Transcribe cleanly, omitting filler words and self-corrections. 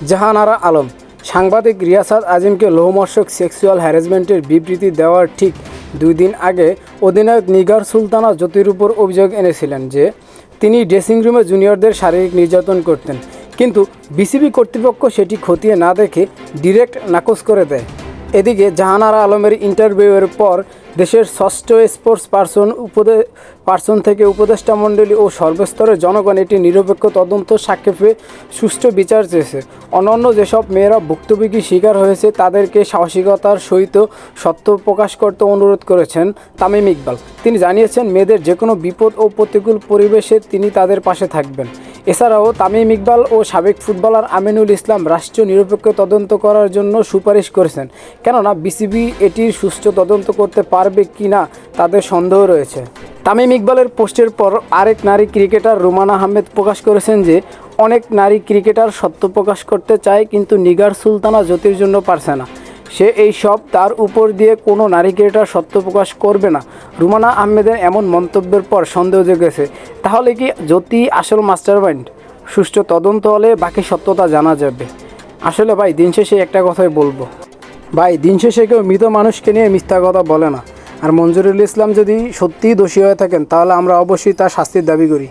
জাহানারা আলম সাংবাদিক রিয়াসাত আজিমকে লোমহর্ষক সেক্সুয়াল হ্যারাসমেন্টের বিবৃতি দেওয়ার ঠিক 2 দিন আগে অধিনায়ক নিগার সুলতানা জ্যোতির উপর অভিযোগ এনেছিলেন যে তিনি ড্রেসিং রুমে জুনিয়রদের শারীরিক নির্যাতন করতেন, কিন্তু বিসিবি কর্তৃপক্ষ সেটি খতিয়ে না দেখে ডিরেক্ট নাকচ করে দেয়। এদিকে জাহানারা আলমের ইন্টারভিউয়ের পর দেশের ষষ্ঠ স্পোর্টস পার্সন থেকে উপদেষ্টা মণ্ডলী ও সর্বস্তরের জনগণ এটি নিরপেক্ষ তদন্ত সাক্ষেপে সুষ্ঠু বিচার চেয়েছে। অন্যান্য যেসব মেয়েরা ভুক্তভোগী শিকার হয়েছে তাদেরকে সাহসিকতার সহিত সত্য প্রকাশ করতে অনুরোধ করেছেন তামিম ইকবাল। তিনি জানিয়েছেন, মেয়েদের যে কোনো বিপদ ও প্রতিকূল পরিবেশে তিনি তাদের পাশে থাকবেন। এছাড়াও তামিম ইকবাল ও সাবেক ফুটবলার আমিনুল ইসলাম রাষ্ট্রীয় নিরপেক্ষ তদন্ত করার জন্য সুপারিশ করেছেন, কেননা বিসিবি এটির সুষ্ঠু তদন্ত করতে পারবে কি না তাদের সন্দেহ রয়েছে। তামিম ইকবালের পোস্টের পর আরেক নারী ক্রিকেটার রুমানা আহমেদ প্রকাশ করেছেন যে অনেক নারী ক্রিকেটার সত্য প্রকাশ করতে চায়, কিন্তু নিগার সুলতানা জ্যোতির জন্য পারছে না। সে এই সব তার উপর দিয়ে কোনো নারী ক্রিকেটার সত্য প্রকাশ করবে না। রুমানা আহমেদের এমন মন্তব্যের পর সন্দেহ জেগেছে, তাহলে কি জ্যোতি আসল মাস্টারমাইন্ড? সুষ্ঠু তদন্ত হলে বাকি সত্যতা জানা যাবে। আসলে ভাই, দিন শেষে একটা কথাই বলবো, ভাই দিন শেষে কেউ মৃত মানুষকে নিয়ে মিথ্যা কথা বলে না। আর মঞ্জুরুল ইসলাম যদি সত্যিই দোষী হয়ে থাকেন তাহলে আমরা অবশ্যই তার শাস্তির দাবি করি।